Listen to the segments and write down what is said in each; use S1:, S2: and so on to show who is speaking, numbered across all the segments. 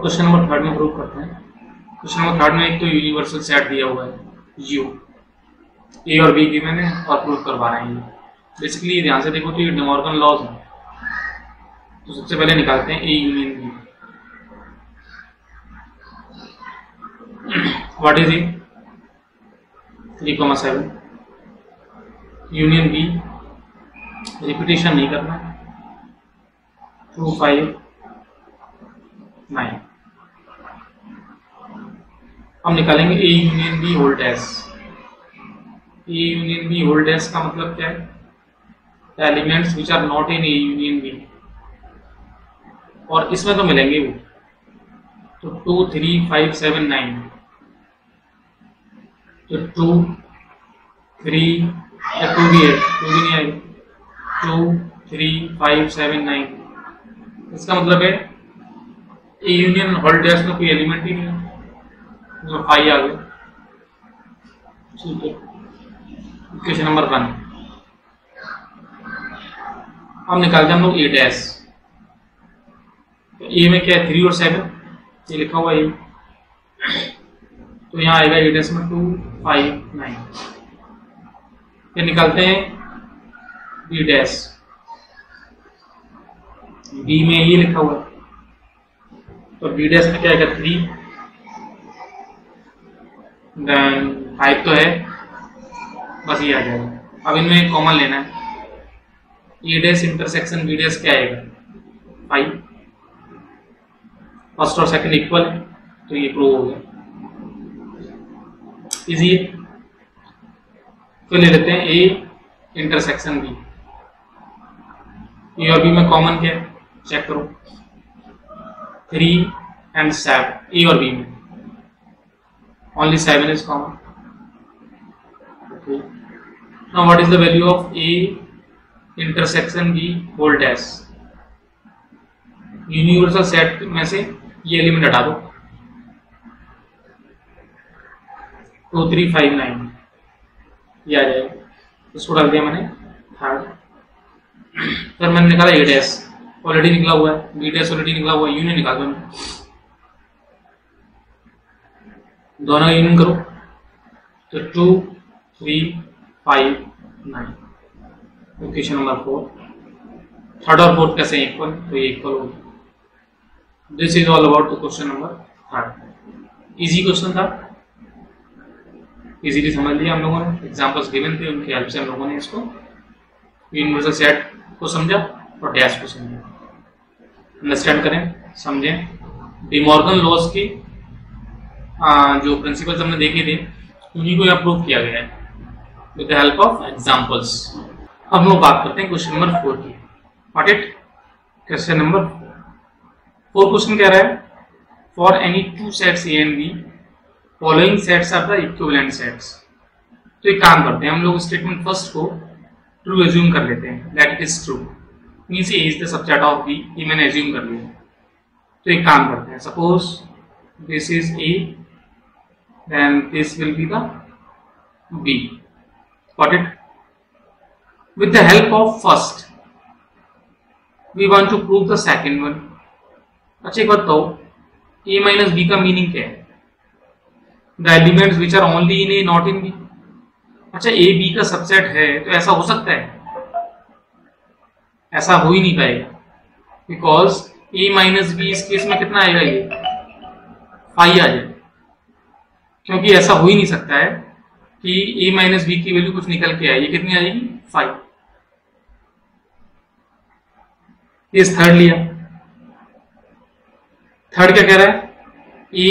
S1: Question number third में prove करते हैं। क्वेश्चन नंबर थर्ड में एक तो यूनिवर्सल सेट दिया हुआ है यू, ए और बी गिवन है और प्रूव करवा रहे हैं। बेसिकली ध्यान से देखो तो ये डे मॉर्गन लॉज है। तो सबसे पहले निकालते हैं A union B. What is A? 3,7 union B, repetition नहीं करना, 2, 5, 9। हम निकालेंगे A union B hold S. A union B hold S का मतलब क्या है? Elements which are not in A union B, और इसमें तो मिलेंगे वो। तो 2, 3, 5, 7, 9। तो 2, 3 या 2 भी है, 2 भी नहीं आएगी। 2, 3, 5, 7, 9। इसका मतलब है ए यूनियन होल्ड एस में कोई एलिमेंट ही नहीं है, तो 5 आ गए। ठीक है, इक्वेशन नंबर 1। अब निकालते हैं हम लोग ए डैश। तो ए में क्या है? 3 और 7, ये लिखा हुआ है। तो यहाँ आएगा ए डैश में 2, 5, 9। फिर निकालते हैं बी डैश। बी में ये लिखा हुआ है, तो बी डैश में क्या आएगा? 3, देन 5 तो है, बस ये आ जाएगा। अब इनमें कॉमन लेना है। ए डैश इंटरसेक्शन बी डैश क्या आएगा? 5। फर्स्ट और सेकंड इक्वल है, तो ये प्रूव हो गया। इजी है। तो ले लेते हैं ए इंटरसेक्शन बी। ए और बी में कॉमन क्या है? चेक करो, 3 and 7। ए और बी में only 7 is common. Okay. Now what is the value of A intersection B whole dash? Universal set में से ये एलिमेंट हटा दो, 2, 3, 5, 9 ये आ जाएगा। इसको डाल दिया मैंने थर्ड। फिर मैंने निकाला ए डैश, ऑलरेडी निकला हुआ है, बी डैश ऑलरेडी निकला हुआ है, यूनियन निकाल दो। दोनों यूनियन करो, तो 2, 3, 5, 9। Equation number 4। थर्ड और फोर्थ कैसे इक्वल? तो ये इक्वल होगा। This is all about the question number third. Easy question था, इजीली समझ लिया हम लोगों ने। एग्जांपल्स गिवन थे, उनकी हेल्प से हम लोगों ने इसको यूनिवर्सल सेट को समझा और डैश को समझा। अंडरस्टैंड करें, समझें। डे मॉर्गन लॉज की जो प्रिंसिपल्स हमने देखे थे, उन्हीं को यहाँ प्रूव किया गया है with the help of examples. अब हम लोग बात करते हैं क्वेश्चन नंबर 4 की। What it? Question number 4 question कह रहा है, for any 2 sets A and B following sets are the equivalent sets. तो एक काम करते हैं हम लोग, स्टेटमेंट फर्स्ट को ट्रू एज्यूम कर लेते हैं, that it is true, means A is the subset of B. ये मैंने एज्यूम कर लिया। तो एक काम करते हैं, suppose this is a, then this will be the B. Got it? With the help of first, we want to prove the second one. अच्छा एक बात बताओ, A minus B का मीनिंग क्या है? The elements which are only in A, not in B. अच्छा A B का subset है, तो ऐसा हो सकता है? ऐसा हो ही नहीं पाएगा, बिकॉज A minus B इस केस में कितना आएगा? ये 5 आ जाएगा, क्योंकि ऐसा हो ही नहीं सकता है कि a माइनस बी की वैल्यू कुछ निकल के आए। ये कितनी आएगी? 5। इस थर्ड लिया, थर्ड क्या कह रहा है? a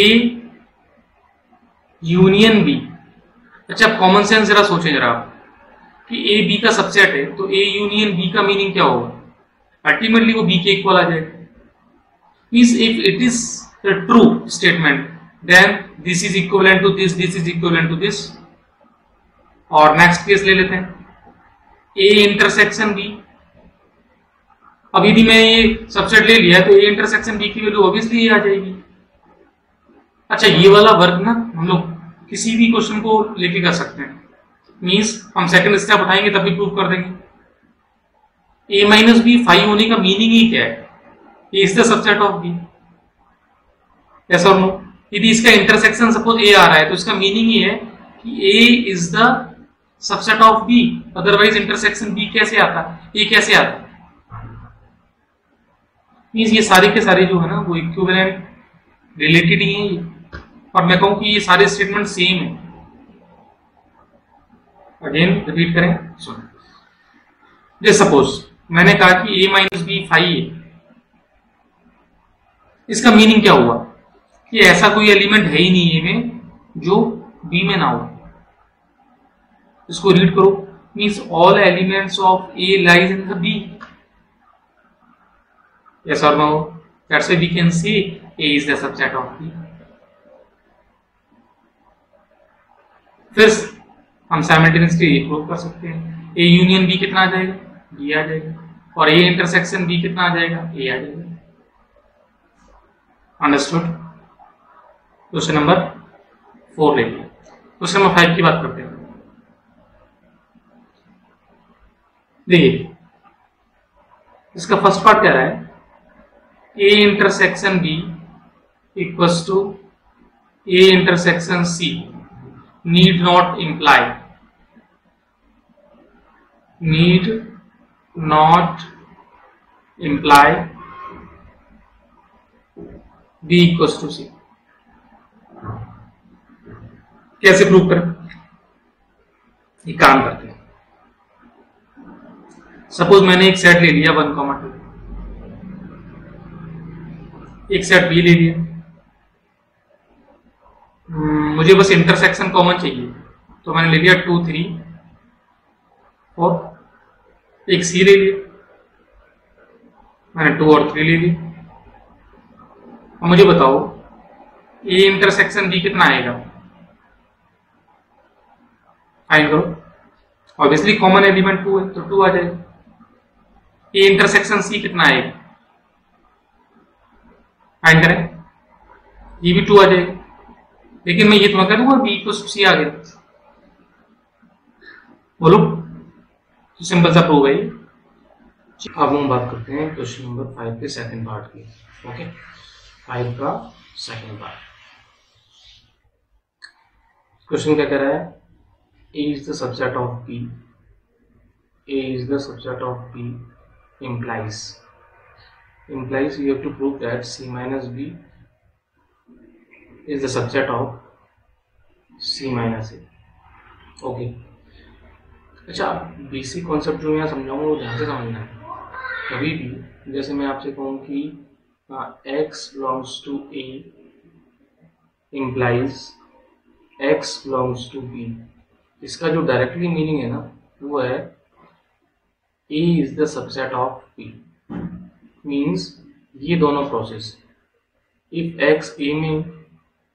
S1: union B. अच्छा कॉमन सेंस जरा सोचें जरा आप कि a b का सबसेट है, तो a यूनियन b का मीनिंग क्या होगा? अल्टीमेटली वो b के इक्वल आ जाएगा। Means if it is a true statement, then this is equivalent to this, this is equivalent to this। और नेक्स्ट केस ले लेते हैं, A इंटरसेक्शन B। अब यदि मैं ये सबसेट ले लिया तो A इंटरसेक्शन B की वैल्यू ऑब्वियसली ये आ जाएगी। अच्छा ये वाला वर्क ना हम लोग किसी भी क्वेश्चन को लेके कर सकते हैं, मींस हम सेकंड स्टेप उठाएंगे तब भी प्रूव कर देंगे। A माइनस बी 5 होने का मीनिंग ही क्या है? A is the subset of B। Yes और नो? यदि इसका इंटरसेक्शन सपोज ए आ रहा है तो इसका मीनिंग ये है कि A is the subset of B, otherwise intersection B कैसे आता है, ए कैसे आता है? मींस ये सारे के सारे जो है ना वो इक्विवेलेंट रिलेटेड ही हैं, और मैं कहूं कि ये सारे स्टेटमेंट सेम है। अगेन रिपीट करें, सुनो। जैसे सपोज मैंने कहा कि a माइनस बी 5 है, इसका मीनिंग क्या हुआ कि ऐसा कोई एलिमेंट है ही नहीं a में जो b में ना हो। इसको रीड करो, means all elements of a lies in the b। Yes और no? That's why we can say a is the subset of b। फिर हम साइमल्टेनियसली ये प्रूव कर सकते हैं, a यूनियन b कितना आ जाएगा, b आ जाएगा, और a इंटरसेक्शन b कितना आ जाएगा, a आ जाएगा। अंडरस्टूड? क्वेश्चन नंबर 4 ले लिया। क्वेश्चन नंबर 5 की बात करते हैं। देखिए इसका फर्स्ट पार्ट कह रहा है a intersection b equals to a intersection c need not imply b equals to c। कैसे प्रूव करें? ये काम करते हैं। सपोज मैंने एक सेट ले लिया 1, 2, एक सेट बी ले लिया, मुझे बस इंटरसेक्शन कॉमन चाहिए, तो मैंने ले लिया 2, 3, 4, एक सी ले लिया, मैंने 2 और 3 ले लिया। अब मुझे बताओ ए इंटरसेक्शन बी कितना आएगा, फाइंड करो। ऑब्वियसली कॉमन एलिमेंट 2 है तो 2 आ जाएगा। ए इंटरसेक्शन सी कितना आएगा, फाइंड करें, ये भी 2 आ जाएगा। लेकिन मैं ये तो कह दूंगा बी को सी आ गया, बोलो तो सिंपल सा प्रूव है ये। अब हम बात करते हैं क्वेश्चन नंबर 5 के सेकंड पार्ट की। ओके, 5 का सेकंड पार्ट। क्वेश्चन क्या कह रहा है, A is the subset of P, A is the subset of P implies you have to prove that C minus B is the subset of C minus A। Okay, अच्छा basic concept जो मैं समझाऊंगा वो ध्यान से समझना है। कभी भी जैसे मैं आपसे कहूँ कि x belongs to A implies x belongs to B, इसका जो डायरेक्टली मीनिंग है ना वो है A is the subset of P। Means ये दोनों प्रोसेस, इफ x A में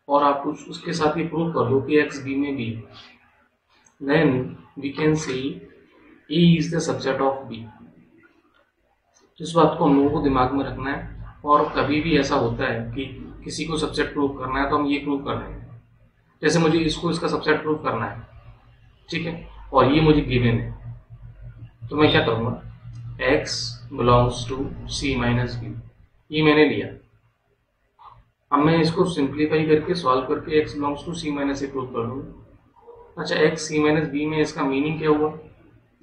S1: और आप उसके साथ ये प्रूव कर लो कि x B में भी, then we can say A is the subset of B। इस बात को हम लोगों को दिमाग में रखना है, और कभी भी ऐसा होता है कि किसी को सबसेट प्रूव करना है तो हम ये प्रूव कर रहे हैं, जैसे मुझे इसको इसका सबसेट प्रूव करना है, ठीक है, और ये मुझे गिवन है, तो मैं क्या करूंगा, x belongs to C minus B, ये मैंने लिया। अब मैं इसको सिंप्लीफाई करके सॉल्व करके x belongs to C minus A prove कर लूंगा। अच्छा x C minus B में इसका मीनिंग क्या हुआ,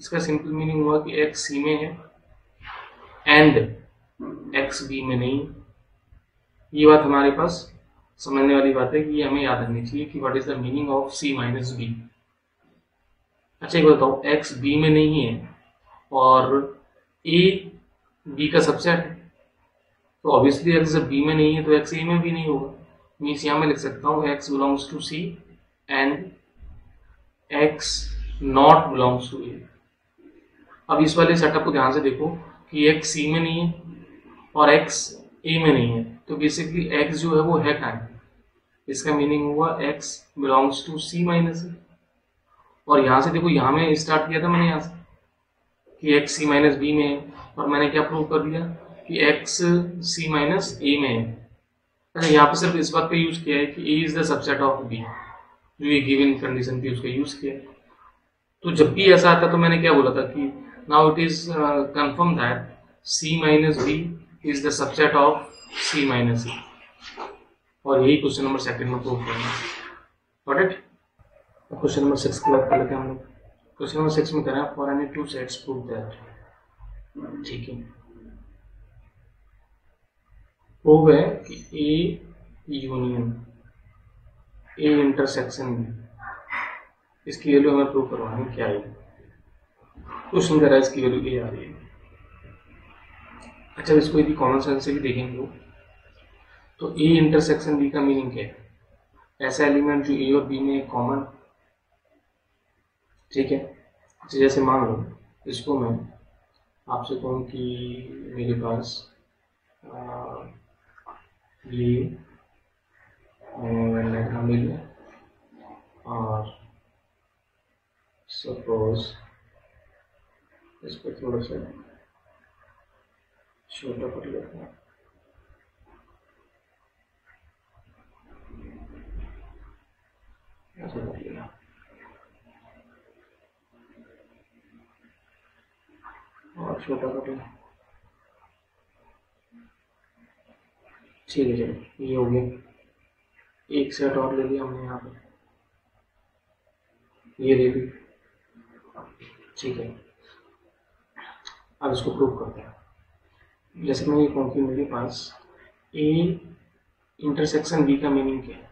S1: इसका सिंपल मीनिंग हुआ कि x C में है एंड x B में नहीं। ये बात हमारे पास समझने वाली बात है कि हमें याद रखनी चाहिए कि what is the meaning of C minus B। अच्छा एक बताओ, x B में नहीं है और A B का सबसेट है, तो ऑब्वियसली x जब B में नहीं है तो x A में भी नहीं होगा। मीन्स यहाँ मैं लिख सकता हूँ x belongs to C and x not belongs to A। अब इस वाले सेटअप को ध्यान से देखो कि x C में नहीं है और x A में नहीं है, तो बेसिकली x जो है वो है कहाँ है, इसका मीनिंग हुआ x belongs to C minus A। और यहाँ से देखो, यहाँ में स्टार्ट किया था मैंने यहाँ से कि x C minus B में है, और मैंने क्या प्रूव कर दिया कि x C minus A में है। अच्छा यहाँ पे सिर्फ इस बात पे यूज किया है कि A is the subset of B, जो ये गिवन कंडीशन थी उसका यूज किया। तो जब भी ऐसा आता तो मैंने क्या बोला था कि now it is confirm that C minus B is the subset of C minus A। और यही क्वेश्चन नंबर 2 में प्रूव करना है। Got it? क्वेश्चन नंबर 6 की बात कर लेते हैं हम लोग। क्वेश्चन नंबर 6 में कह रहा है for any 2 sets prove that. ठीक है, प्रूव है कि A union A intersection B, इसकी वैल्यू हमें प्रूव करवानी है। क्या है क्वेश्चन कर रहा है, इसकी वैल्यू ए आ रही है। अच्छा, इसको यदि कॉमन सेंस से भी देखेंगे लोग तो ए इंटरसेक्शन बी का मीनिंग क्या है? ऐसा एलिमेंट जो ए और बी में कॉमन। ठीक है, अच्छा जैसे मान लो इसको मैं आपसे कहूँ कि मेरे पास ये डायग्राम ले लिया और सपोज इसको थोड़ा सा छोटा कर लेते हैं। ऐसा कर लिया और छोटा कर लिया। ठीक है, चलो ये हो गया। एक सेट और ले लिया हमने यहाँ पे, ये ले ली। ठीक है, अब इसको प्रूव करते हैं। जैसे मैं ये कहूँ कि मेरे पास ए इंटरसेक्शन बी का मीनिंग क्या है?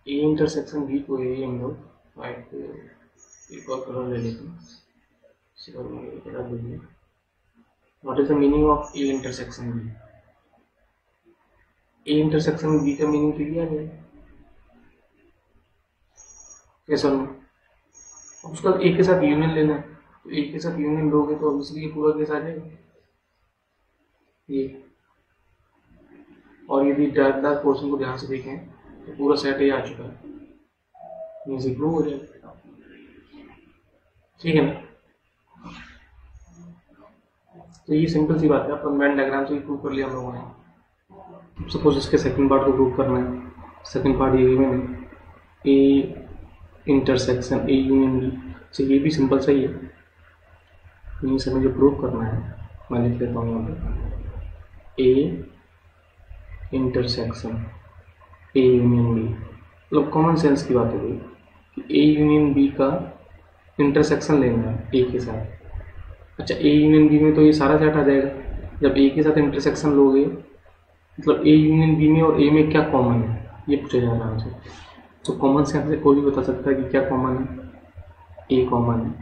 S1: ए इंटरसेक्शन बी को ये हम लोग वाइट एक और कलर ले लेते हैं। What is the meaning of A intersection B? A intersection B का मीनिंग क्लियर है कैसा? उसका ए के साथ यूनियन लेना है, तो ए के साथ यूनियन लोगे तो ऑब्वियसली पूरा केस आ जाएगा ये। और यदि डार्क पोर्शन को ध्यान से देखें तो पूरा सेट ए आ चुका है, मींस प्रूव हो जाएगा। ठीक है ना? तो ये सिंपल सी बात है, अपन वेन डायग्राम से ही प्रूव कर लिया हम लोगों ने। सपोज इसके सेकंड पार्ट को प्रूव करना है। सेकंड पार्ट ये गिवन है A intersection A union B. तो ये भी सिंपल सा ही है, मीन्स हमें जो प्रूव करना है मैं लिख लेता हूँ यहाँ पे A intersection A union B. मतलब कॉमन सेंस की बात हो गई कि ए यूनियन बी का इंटरसेक्शन लेना है ए के साथ। अच्छा, ए यूनियन बी में तो ये सारा सेट आ जाएगा। जब ए के साथ इंटरसेक्शन लोगे मतलब ए यूनियन बी में और ए में क्या कॉमन है ये पूछा जा रहा है हमसे। तो कॉमन सेंस से कोई भी बता सकता है कि क्या कॉमन है, ए कॉमन है।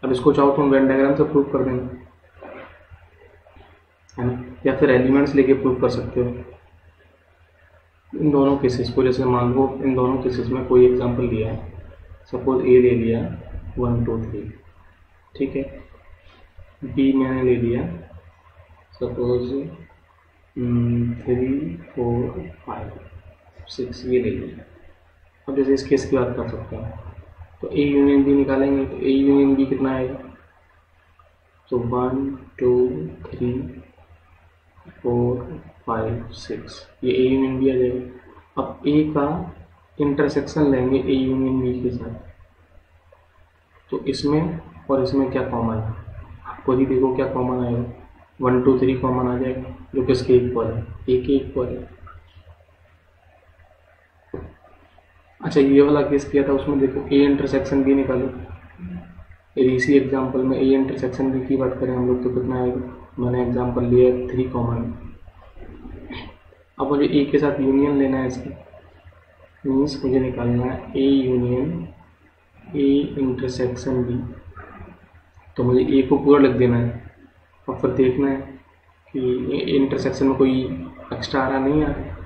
S1: अब इसको चाहो तो हम वेन डायग्राम से प्रूव कर देंगे, है ना, या फिर एलिमेंट्स लेके प्रूव कर सकते हो इन दोनों केसेस को। जैसे मान लो इन दोनों केसेस में कोई एग्जांपल दिया है, सपोज ए ले लिया 1 2 3, ठीक है, बी मैंने ले लिया सपोज 3 4 5 6 ये ले लिया। अब जैसे इस केस की बात कर सकते हैं तो ए यूनियन बी निकालेंगे तो ए यूनियन बी कितना आएगा? तो 1 2 3 4 5 6 ये ए यूनियन बी आ जाएगा। अब ए का इंटरसेक्शन लेंगे ए यूनियन बी के साथ, तो इसमें और इसमें क्या कॉमन है? आपको ही देखो क्या कॉमन आएगा, 1 2 3 कॉमन आ जाएगा जो किसके इक्वल है, ए के इक्वल है। अच्छा, ये वाला केस किया था उसमें देखो ए इंटरसेक्शन बी निकालो। इसी एग्जांपल में ए इंटरसेक्शन बी की बात करें हम लोग तो कितना आएगा? मैंने एग्जांपल लिया 3 कॉमन। अब मुझे ए के साथ यूनियन लेना है इसकी, मीन्स मुझे निकालना है A union A intersection B. तो मुझे ए को पूरा लिख देना है और फिर देखना है कि इंटरसेक्शन में कोई एक्स्ट्रा आ रहा नहीं आ रहा।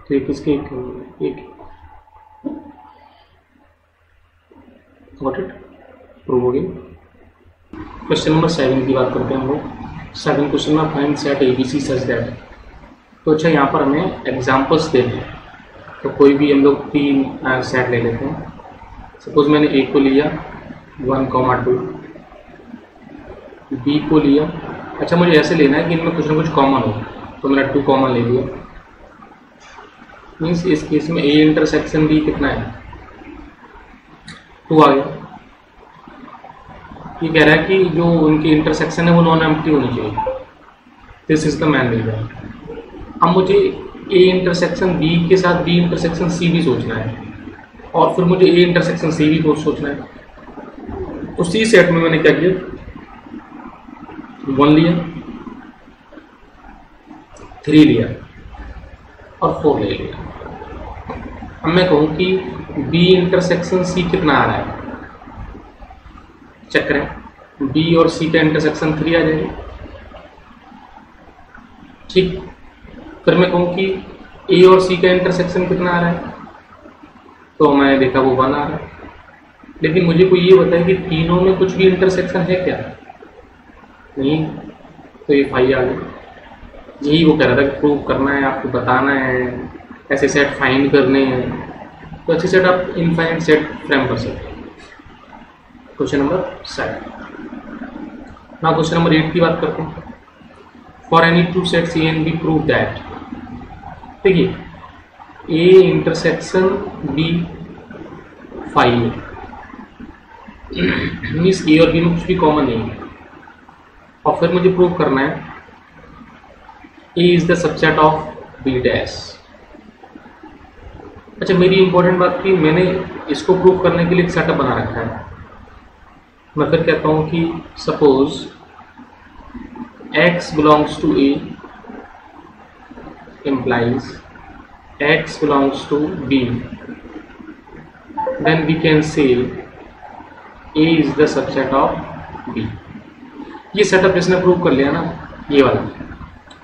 S1: तो ये किसके एक गॉट इट, प्रूव हो गई। क्वेश्चन नंबर 7 की बात करते हैं हम लोग। 7 क्वेश्चन में find set ABC such that. तो अच्छा, यहाँ पर हमें एग्जांपल्स दे दें, तो कोई भी हम लोग 3 सेट ले लेते हैं। सपोज मैंने ए को लिया 1 2, बी को लिया। अच्छा, मुझे ऐसे लेना है कि इनमें कुछ ना कुछ कॉमन हो, तो मैंने 2 कॉमन ले लिया। मीन्स इस केस में ए इंटरसेक्शन बी कितना है? 2 आ गया। ये कह रहा है कि जो उनकी इंटरसेक्शन है वो नॉन एम्प्टी होनी चाहिए। This is the main reason. अब मुझे ए इंटरसेक्शन बी के साथ बी इंटरसेक्शन सी भी सोचना है, और फिर मुझे ए इंटरसेक्शन सी भी सोचना है। उसी सेट में मैंने क्या किया, 1 लिया, 3 लिया और 4 ले लिया। अब मैं कहूँ कि बी इंटरसेक्शन सी कितना आ रहा है, चेक करें, बी और सी का इंटरसेक्शन 3 आ जाएगा। ठीक, फिर मैं कहूँ कि ए और सी का इंटरसेक्शन कितना आ रहा है, तो मैंने देखा वो 1 आ रहा है। लेकिन मुझे कोई ये बताए कि तीनों में कुछ भी इंटरसेक्शन है क्या, नहीं, तो ये 5 आ गया। यही वो कह रहा था कि प्रूव करना है, आपको बताना है, ऐसे सेट फाइंड करने हैं। तो अच्छे सेट आप इनफाइनाइट सेट फ्रेम कर सकते हैं। Question number 7। ना क्वेश्चन नंबर 8 की बात करते हैं। For any two sets A and B prove that, देखिए ए इंटरसेक्शन बी 5 है, मीन्स ए और बी में कुछ भी कॉमन नहीं है, और फिर मुझे प्रूव करना है A is the subset of B dash. अच्छा, मेरी इंपॉर्टेंट बात थी, मैंने इसको प्रूव करने के लिए एक सेटअप बना रखा है। मैं फिर कहता हूं कि suppose x belongs to a implies x belongs to b, then we can say a is the subset of b। ये सेटअप जिसने प्रूव कर लिया ना, ये वाला,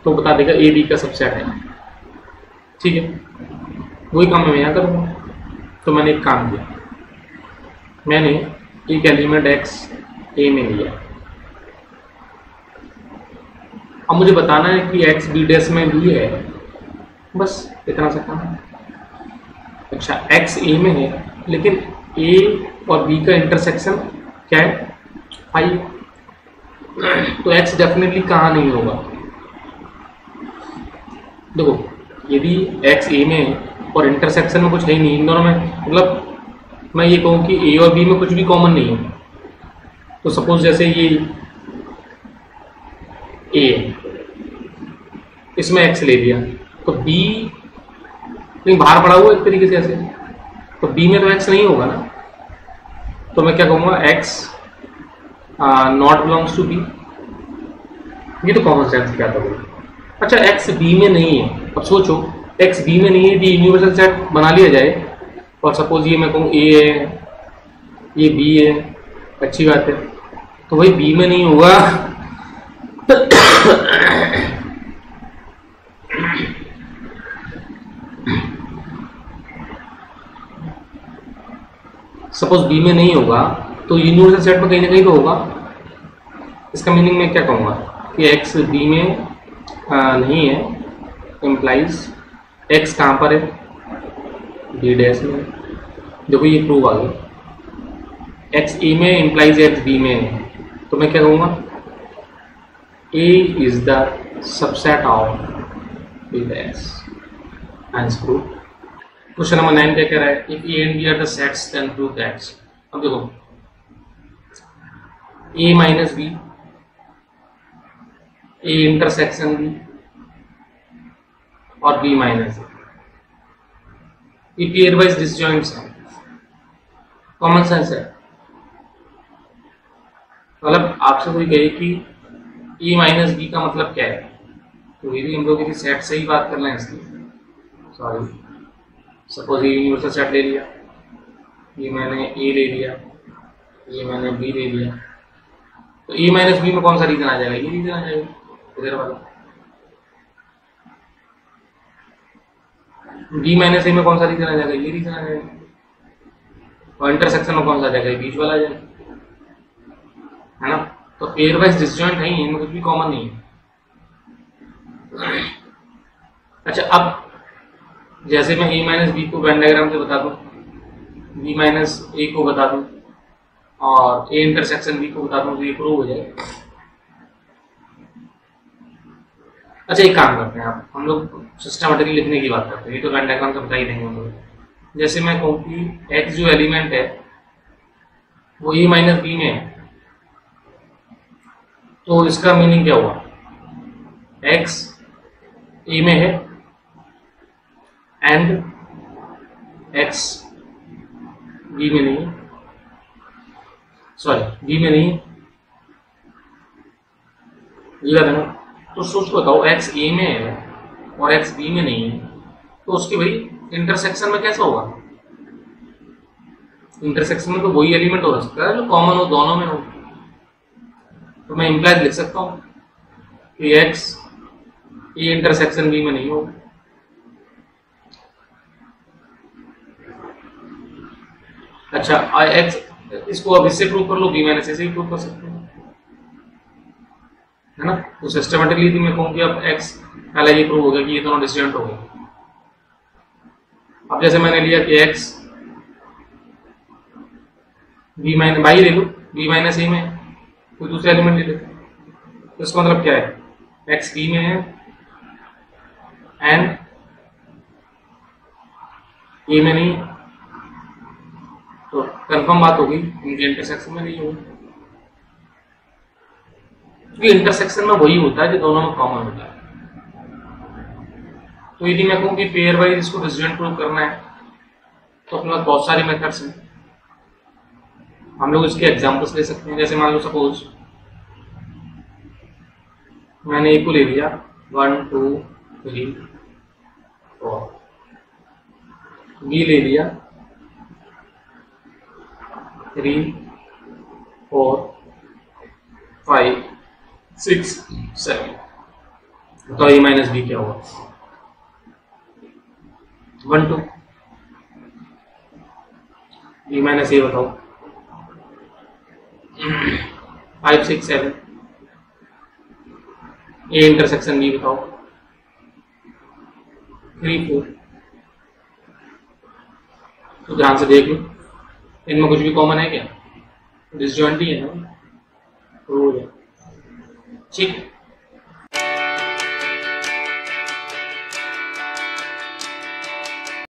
S1: तो बता देगा ए बी का सबसेट है। ठीक है, वही काम मैं यहाँ करूँगा। तो मैंने एक काम किया, मैंने एक एलिमेंट x ए में लिया। अब मुझे बताना है कि x बी डैश में भी है, बस इतना सा काम है। अच्छा, x ए में है, लेकिन a और b का इंटरसेक्शन क्या है, 5। तो x डेफिनेटली कहाँ नहीं होगा। देखो, यदि x ए में और इंटरसेक्शन में कुछ है ही नहीं, इन दोनों में, मतलब मैं ये कहूँ कि a और b में कुछ भी कॉमन नहीं है, तो सपोज जैसे ये a, इसमें x ले लिया, तो b कहीं बाहर पड़ा हुआ एक तरीके से ऐसे, तो b में तो x नहीं होगा ना। तो मैं क्या कहूँगा, x not belongs to b। ये तो कॉमन सेंस क्या था। अच्छा, x b में नहीं है, अब सोचो x b में नहीं है, यदि यूनिवर्सल सेट बना लिया जाए, और सपोज ये मैं कहूँ a है, ये b है, अच्छी बात है, तो वही b में नहीं होगा। सपोज बी में नहीं होगा, तो यूनिवर्सल सेट में कहीं ना कहीं तो होगा। इसका मीनिंग मैं क्या कहूँगा कि x बी में नहीं है, इम्प्लाइज x कहाँ पर है, बी डैश में। देखो ये प्रूव आ गया, x ए में इम्प्लाइज x बी में है, तो मैं क्या कहूँगा, a is the subset of B dash. Answer prove. Question number 9 क्या कह रहा है, if A and B are the sets then prove that. अब देखो, a minus B, A intersection B और B minus A pairwise disjoints हैं। Common sense है, मतलब आपसे कोई कहे कि ए माइनस बी का मतलब क्या है, तो ये भी हम लोग सेट से ही बात कर रहे हैं इसलिए, सॉरी। सपोज ये यूनिवर्सल सेट ले लिया, ये मैंने ए ले लिया, ये मैंने बी ले लिया, तो ए माइनस बी में कौन सा रीजन आ जाएगा, ये रीजन आ जाएगा इधर वाला। बी माइनस ए में कौन सा रीजन आ जाएगा, ये रीजन आ जाएगा, और इंटरसेक्शन में कौन सा आ जाएगा, बीच वाला आ जाएगा, है ना। तो पेयर वाइज डिसजॉइंट है, इनमें कुछ भी कॉमन नहीं है। अच्छा, अब जैसे मैं ए माइनस बी को वेन डायग्राम से बता दूं, बी माइनस ए को बता दूं, और ए इंटरसेक्शन बी को बता दूं, तो ये प्रूव हो जाएगा। अच्छा, एक काम करते हैं, आप हम लोग सिस्टमेटिकली लिखने की बात करते हैं, ये तो वेन डायग्राम से बता ही देंगे हम लोग। जैसे मैं कहूँ कि एक्स जो एलिमेंट है वो ए माइनस बी में है, तो इसका मीनिंग क्या हुआ, एक्स ए में है एंड एक्स बी में नहीं है, सॉरी बी में नहीं है, लिखा था ना। तो सोच बताओ एक्स ए में है और एक्स बी में नहीं है, तो उसके भाई इंटरसेक्शन में कैसा होगा? इंटरसेक्शन में तो वही एलिमेंट हो सकता है जो कॉमन हो दोनों में हो। तो मैं इंप्लाइज लिख सकता हूं कि एक्स ए इंटरसेक्शन बी में नहीं हो। अच्छा एक्स, इसको अब इससे प्रूव कर लो, बी माइनस ए से भी प्रूव कर सकते हो, है ना। तो सिस्टमेटिकली थी मैं कहूँगी अब एक्स पहले ये प्रूव हो गया कि ये दोनों डिस्टिंक्ट हो गए। अब जैसे मैंने लिया कि एक्स बी माइनस बाई ले लो, बी माइनस ए में कोई दूसरा एलिमेंट ले लेते, तो इसका मतलब क्या है? एक्स बी में है एंड ए में नहीं, तो कंफर्म बात होगी इनके इंटरसेक्शन में नहीं होगी, क्योंकि इंटरसेक्शन में वही होता है जो दोनों में कॉमन होता है। तो यदि मैं कहूँ कि पेयर वाइज इसको डिस्टिंक्ट प्रूव करना है तो अपने पास बहुत सारी मेथड्स हैं। हम लोग इसके एग्जांपल्स ले सकते हैं। जैसे मान लो सपोज मैंने ए को ले लिया 1 2 3 4, बी ले लिया 3 4 5 6 7, तो ए माइनस बी क्या होगा? 1 2, बी माइनस ए बताओ 5 6 7, ए इंटरसेक्शन बी बताओ 3 4। तो ध्यान से देख लो, इनमें कुछ भी कॉमन है क्या? डिसजॉइंट ही है ना, ठीक।